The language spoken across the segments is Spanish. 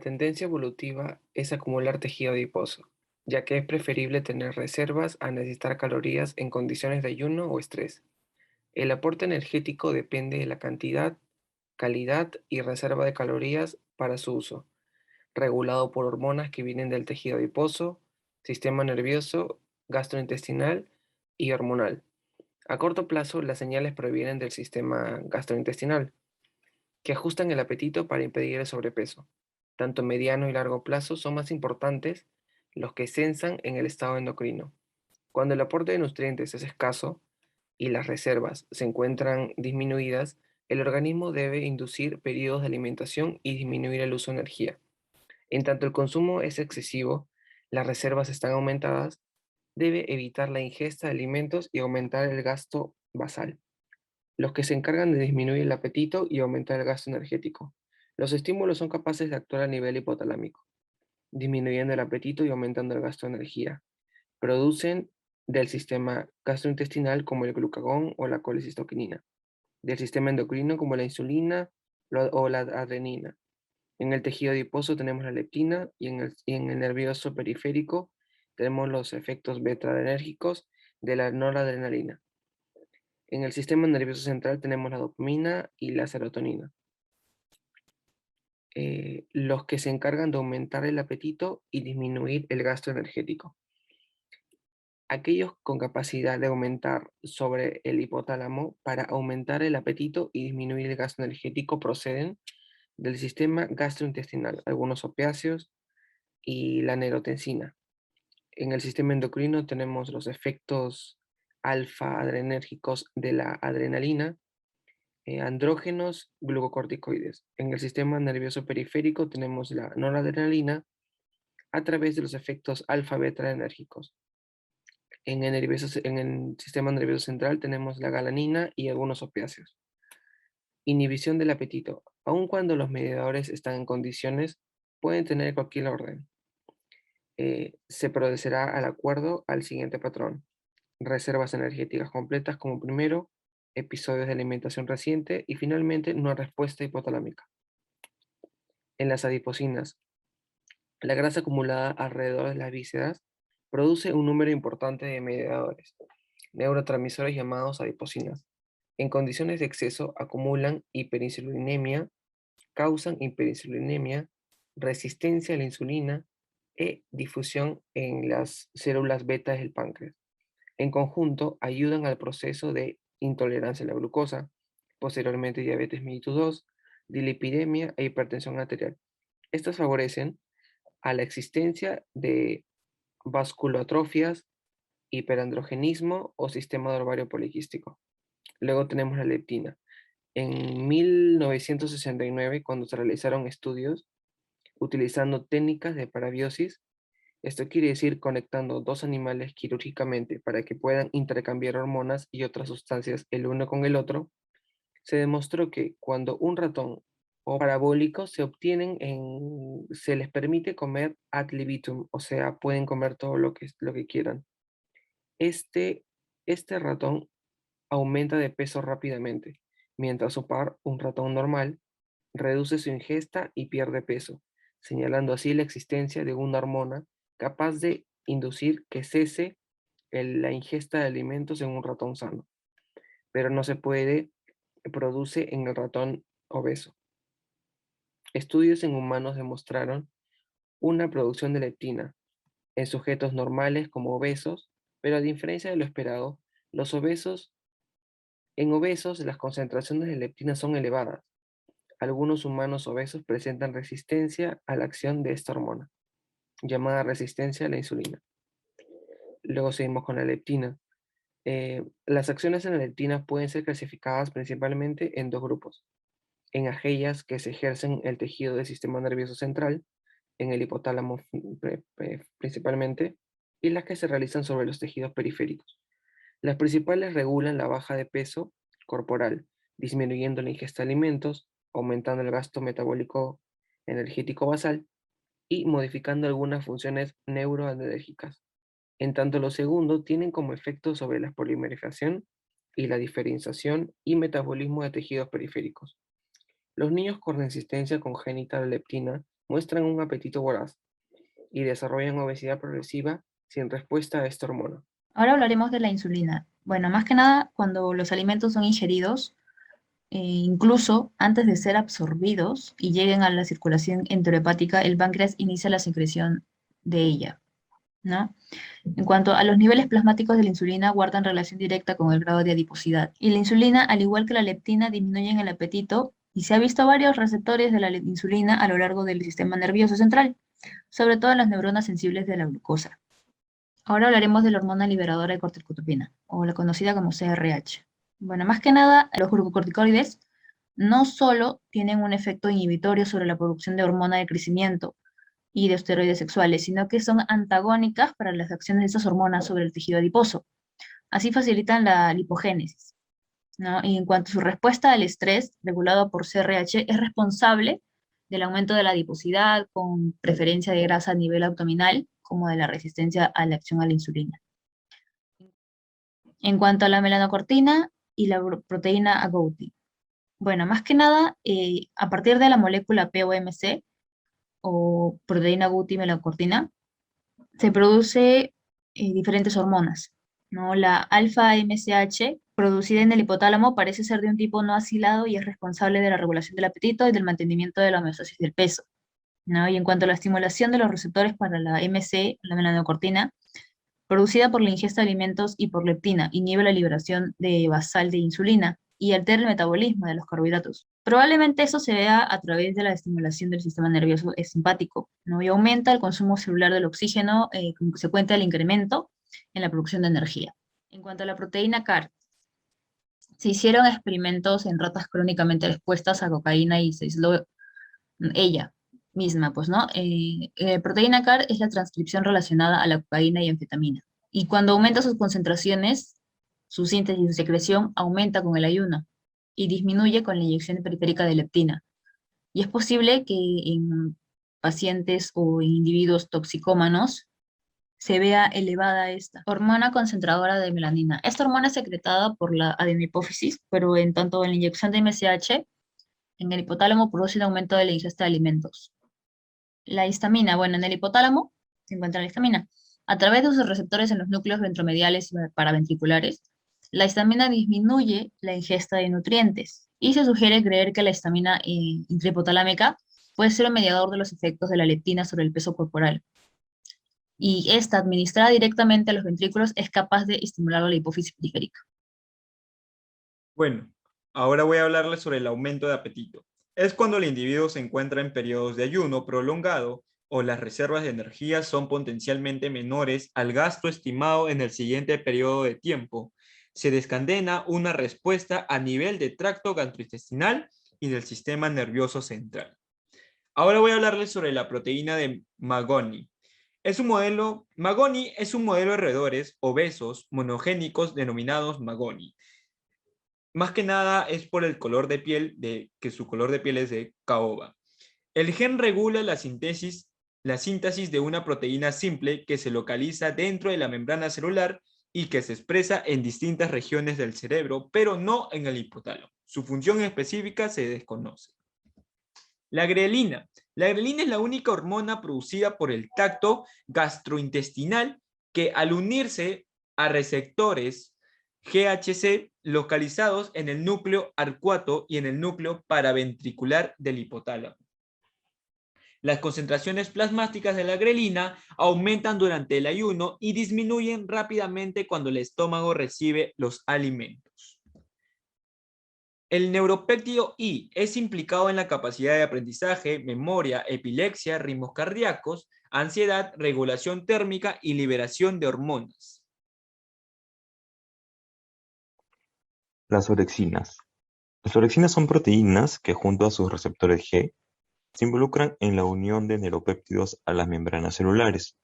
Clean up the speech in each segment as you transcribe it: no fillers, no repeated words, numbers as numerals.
La tendencia evolutiva es acumular tejido adiposo, ya que es preferible tener reservas a necesitar calorías en condiciones de ayuno o estrés. El aporte energético depende de la cantidad, calidad y reserva de calorías para su uso, regulado por hormonas que vienen del tejido adiposo, sistema nervioso, gastrointestinal y hormonal. A corto plazo, las señales provienen del sistema gastrointestinal, que ajustan el apetito para impedir el sobrepeso. Tanto mediano y largo plazo son más importantes los que censan en el estado endocrino. Cuando el aporte de nutrientes es escaso y las reservas se encuentran disminuidas, el organismo debe inducir periodos de alimentación y disminuir el uso de energía. En tanto el consumo es excesivo, las reservas están aumentadas, debe evitar la ingesta de alimentos y aumentar el gasto basal, los que se encargan de disminuir el apetito y aumentar el gasto energético. Los estímulos son capaces de actuar a nivel hipotalámico, disminuyendo el apetito y aumentando el gasto de energía. Producen del sistema gastrointestinal como el glucagón o la colecistoquinina, del sistema endocrino como la insulina o la adrenina. En el tejido adiposo tenemos la leptina y en el nervioso periférico tenemos los efectos beta-adrenérgicos de la noradrenalina. En el sistema nervioso central tenemos la dopamina y la serotonina, los que se encargan de aumentar el apetito y disminuir el gasto energético. Aquellos con capacidad de aumentar sobre el hipotálamo para aumentar el apetito y disminuir el gasto energético proceden del sistema gastrointestinal, algunos opiáceos y la neurotensina. En el sistema endocrino tenemos los efectos alfa-adrenérgicos de la adrenalina, andrógenos glucocorticoides. En el sistema nervioso periférico tenemos la noradrenalina a través de los efectos alfa-beta-adrenérgicos. En el sistema nervioso central tenemos la galanina y algunos opiáceos. Inhibición del apetito. Aun cuando los mediadores están en condiciones, pueden tener cualquier orden. Se producirá al acuerdo al siguiente patrón: reservas energéticas completas como primero, episodios de alimentación reciente y finalmente una respuesta hipotalámica. En las adiposinas, la grasa acumulada alrededor de las vísceras produce un número importante de mediadores, neurotransmisores llamados adiposinas. En condiciones de exceso acumulan hiperinsulinemia, causan hiperinsulinemia, resistencia a la insulina e difusión en las células beta del páncreas. En conjunto, ayudan al proceso de intolerancia a la glucosa, posteriormente diabetes mellitus 2, dilipidemia e hipertensión arterial. Estas favorecen a la existencia de vasculoatrofias, hiperandrogenismo o sistema de ovario poliquístico. Luego tenemos la leptina. En 1969, cuando se realizaron estudios utilizando técnicas de parabiosis, esto quiere decir conectando dos animales quirúrgicamente para que puedan intercambiar hormonas y otras sustancias el uno con el otro, se demostró que cuando un ratón o parabólico se obtienen se les permite comer ad libitum, o sea, pueden comer todo lo que quieran. Este, este ratón aumenta de peso rápidamente, mientras su par, un ratón normal, reduce su ingesta y pierde peso, señalando así la existencia de una hormona capaz de inducir que cese la ingesta de alimentos en un ratón sano, pero no se puede produce en el ratón obeso. Estudios en humanos demostraron una producción de leptina en sujetos normales como obesos, pero a diferencia de lo esperado, los obesos, en obesos las concentraciones de leptina son elevadas. Algunos humanos obesos presentan resistencia a la acción de esta hormona, llamada resistencia a la insulina. Luego seguimos con la leptina. Las acciones en la leptina pueden ser clasificadas principalmente en dos grupos: en aquellas que se ejercen en el tejido del sistema nervioso central, en el hipotálamo principalmente, y las que se realizan sobre los tejidos periféricos. Las principales regulan la baja de peso corporal, disminuyendo la ingesta de alimentos, aumentando el gasto metabólico energético basal y modificando algunas funciones neuroanalérgicas. En tanto, los segundos tienen como efecto sobre la polimerización y la diferenciación y metabolismo de tejidos periféricos. Los niños con resistencia congénita a la leptina muestran un apetito voraz y desarrollan obesidad progresiva sin respuesta a esta hormona. Ahora hablaremos de la insulina. Bueno, más que nada, cuando los alimentos son ingeridos, incluso antes de ser absorbidos y lleguen a la circulación enterohepática, el páncreas inicia la secreción de ella, ¿no? En cuanto a los niveles plasmáticos de la insulina, guardan relación directa con el grado de adiposidad. Y la insulina, al igual que la leptina, disminuyen el apetito y se ha visto varios receptores de la insulina a lo largo del sistema nervioso central, sobre todo en las neuronas sensibles de la glucosa. Ahora hablaremos de la hormona liberadora de corticotropina, o la conocida como CRH. Bueno, más que nada, los glucocorticoides no solo tienen un efecto inhibitorio sobre la producción de hormona de crecimiento y de esteroides sexuales, sino que son antagónicas para las acciones de estas hormonas sobre el tejido adiposo. Así facilitan la lipogénesis, ¿no? Y en cuanto a su respuesta al estrés, regulado por CRH, es responsable del aumento de la adiposidad, con preferencia de grasa a nivel abdominal, como de la resistencia a la acción a la insulina. En cuanto a la melanocortina y la proteína agouti. Bueno, más que nada, a partir de la molécula POMC, o proteína agouti melanocortina, se produce diferentes hormonas, ¿no? La alfa-MSH, producida en el hipotálamo, parece ser de un tipo no acilado y es responsable de la regulación del apetito y del mantenimiento de la homeostasis del peso, ¿no? Y en cuanto a la estimulación de los receptores para la MC, la melanocortina, producida por la ingesta de alimentos y por leptina, inhibe la liberación de basal de insulina y altera el metabolismo de los carbohidratos. Probablemente eso se vea a través de la estimulación del sistema nervioso simpático, ¿no? Y aumenta el consumo celular del oxígeno como consecuencia del incremento en la producción de energía. En cuanto a la proteína CAR, se hicieron experimentos en ratas crónicamente expuestas a cocaína y se aisló ella misma, pues, ¿no? Proteína CAR es la transcripción relacionada a la cocaína y anfetamina. Y cuando aumenta sus concentraciones, su síntesis y su secreción aumenta con el ayuno y disminuye con la inyección periférica de leptina. Y es posible que en pacientes o en individuos toxicómanos se vea elevada esta hormona concentradora de melanina. Esta hormona es secretada por la adenohipófisis, pero en tanto en la inyección de MSH, en el hipotálamo produce un aumento de la ingesta de alimentos. La histamina, bueno, en el hipotálamo se encuentra la histamina. A través de sus receptores en los núcleos ventromediales y paraventriculares, la histamina disminuye la ingesta de nutrientes y se sugiere creer que la histamina intrahipotalámica puede ser un mediador de los efectos de la leptina sobre el peso corporal. Y esta, administrada directamente a los ventrículos, es capaz de estimular la hipófisis periférica. Bueno, ahora voy a hablarles sobre el aumento de apetito. Es cuando el individuo se encuentra en periodos de ayuno prolongado o las reservas de energía son potencialmente menores al gasto estimado en el siguiente periodo de tiempo. Se desencadena una respuesta a nivel de tracto gastrointestinal y del sistema nervioso central. Ahora voy a hablarles sobre la proteína de Magoni. Magoni es un modelo de roedores obesos monogénicos denominados Magoni. Más que nada es por el color de piel, que su color de piel es de caoba. El gen regula la síntesis de una proteína simple que se localiza dentro de la membrana celular y que se expresa en distintas regiones del cerebro, pero no en el hipotálamo. Su función específica se desconoce. La grelina. La grelina es la única hormona producida por el tracto gastrointestinal que, al unirse a receptores GHC localizados en el núcleo arcuato y en el núcleo paraventricular del hipotálamo. Las concentraciones plasmáticas de la grelina aumentan durante el ayuno y disminuyen rápidamente cuando el estómago recibe los alimentos. El neuropéptido I es implicado en la capacidad de aprendizaje, memoria, epilepsia, ritmos cardíacos, ansiedad, regulación térmica y liberación de hormonas. Las orexinas. Las orexinas son proteínas que, junto a sus receptores G, se involucran en la unión de neuropéptidos a las membranas celulares.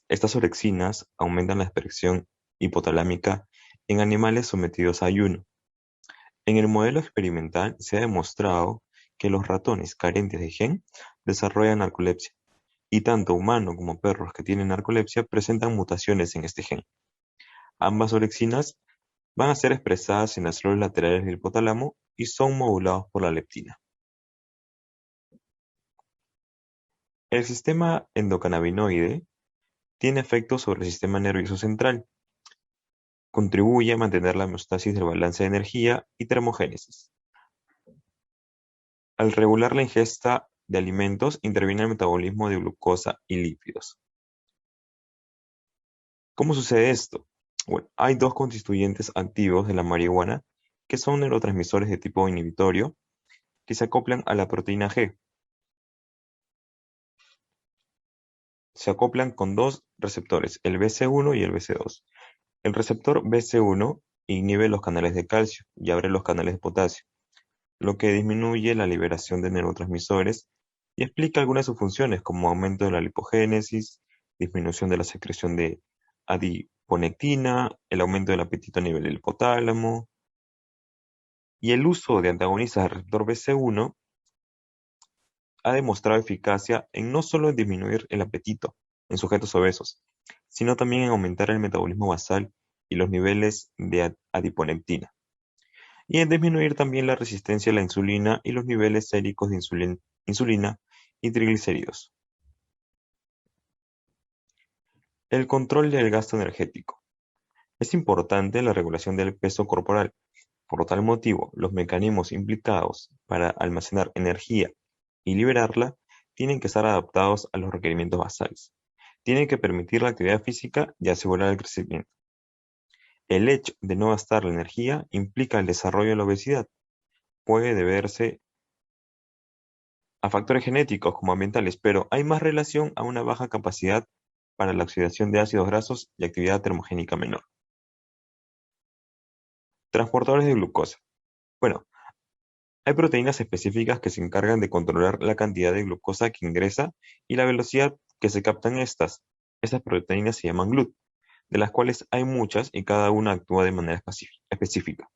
Estas orexinas aumentan la expresión hipotalámica en animales sometidos a ayuno. En el modelo experimental se ha demostrado que los ratones carentes de gen desarrollan narcolepsia, y tanto humanos como perros que tienen narcolepsia presentan mutaciones en este gen. Ambas orexinas van a ser expresadas en las células laterales del hipotálamo y son modulados por la leptina. El sistema endocannabinoide tiene efectos sobre el sistema nervioso central, contribuye a mantener la homeostasis del balance de energía y termogénesis. Al regular la ingesta de alimentos, interviene el metabolismo de glucosa y lípidos. ¿Cómo sucede esto? Bueno, hay dos constituyentes activos de la marihuana que son neurotransmisores de tipo inhibitorio que se acoplan a la proteína G. Se acoplan con dos receptores, el BC1 y el BC2. El receptor BC1 inhibe los canales de calcio y abre los canales de potasio, lo que disminuye la liberación de neurotransmisores y explica algunas de sus funciones, como aumento de la lipogénesis, disminución de la secreción de adiponectina, el aumento del apetito a nivel del hipotálamo. Y el uso de antagonistas del receptor BC1 ha demostrado eficacia en no solo en disminuir el apetito en sujetos obesos, sino también en aumentar el metabolismo basal y los niveles de adiponectina, y en disminuir también la resistencia a la insulina y los niveles séricos de insulina y triglicéridos. El control del gasto energético. Es importante la regulación del peso corporal. Por tal motivo, los mecanismos implicados para almacenar energía y liberarla tienen que estar adaptados a los requerimientos basales. Tienen que permitir la actividad física y asegurar el crecimiento. El hecho de no gastar la energía implica el desarrollo de la obesidad. Puede deberse a factores genéticos como ambientales, pero hay más relación a una baja capacidad para la oxidación de ácidos grasos y actividad termogénica menor. Transportadores de glucosa. Bueno, hay proteínas específicas que se encargan de controlar la cantidad de glucosa que ingresa y la velocidad que se captan estas. Estas proteínas se llaman GLUT, de las cuales hay muchas y cada una actúa de manera específica.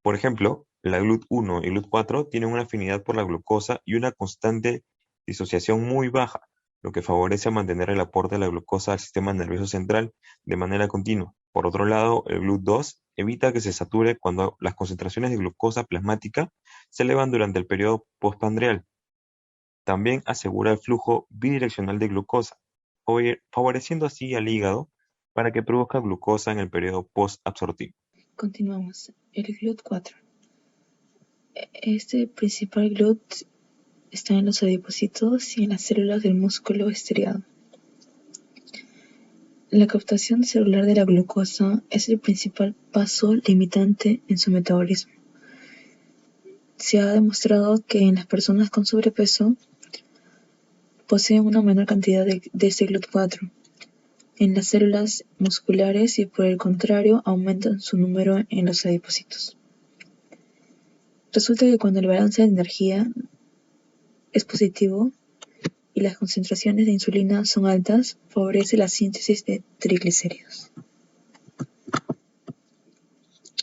Por ejemplo, la GLUT1 y GLUT4 tienen una afinidad por la glucosa y una constante disociación muy baja, lo que favorece a mantener el aporte de la glucosa al sistema nervioso central de manera continua. Por otro lado, el GLUT2 evita que se sature cuando las concentraciones de glucosa plasmática se elevan durante el periodo postprandial. También asegura el flujo bidireccional de glucosa, favoreciendo así al hígado para que produzca glucosa en el periodo postabsortivo. Continuamos. El GLUT4. Este principal GLUT está en los adipocitos y en las células del músculo estriado. La captación celular de la glucosa es el principal paso limitante en su metabolismo. Se ha demostrado que en las personas con sobrepeso poseen una menor cantidad de este GLUT4 en las células musculares y por el contrario aumentan su número en los adipocitos. Resulta que cuando el balance de energía es positivo y las concentraciones de insulina son altas, favorece la síntesis de triglicéridos.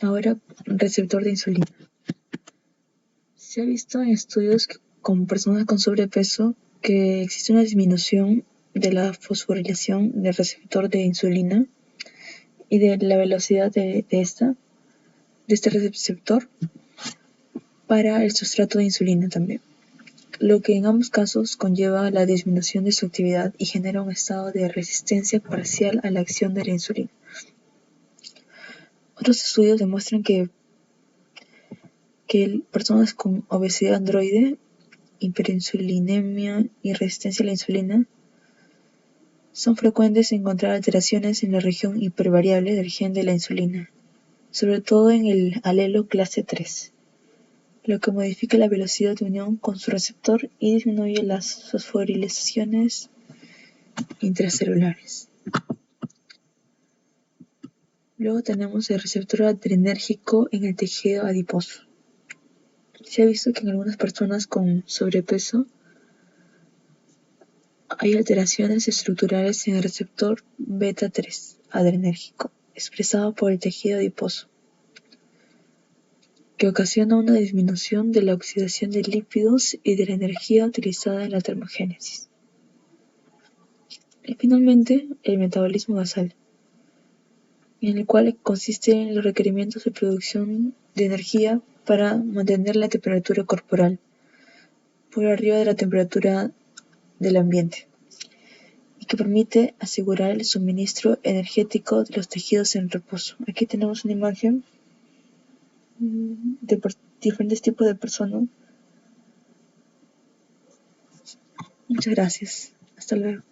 Ahora, receptor de insulina. Se ha visto en estudios con personas con sobrepeso que existe una disminución de la fosforilación del receptor de insulina y de la velocidad de este receptor para el sustrato de insulina también, lo que en ambos casos conlleva la disminución de su actividad y genera un estado de resistencia parcial a la acción de la insulina. Otros estudios demuestran que personas con obesidad androide, hiperinsulinemia y resistencia a la insulina son frecuentes encontrar alteraciones en la región hipervariable del gen de la insulina, sobre todo en el alelo clase 3, lo que modifica la velocidad de unión con su receptor y disminuye las fosforilaciones intracelulares. Luego tenemos el receptor adrenérgico en el tejido adiposo. Se ha visto que en algunas personas con sobrepeso hay alteraciones estructurales en el receptor beta 3 adrenérgico, expresado por el tejido adiposo, que ocasiona una disminución de la oxidación de lípidos y de la energía utilizada en la termogénesis. Y finalmente, el metabolismo basal, en el cual consiste en los requerimientos de producción de energía para mantener la temperatura corporal por arriba de la temperatura del ambiente y que permite asegurar el suministro energético de los tejidos en reposo. Aquí tenemos una imagen de diferentes tipos de personas. Muchas gracias. Hasta luego.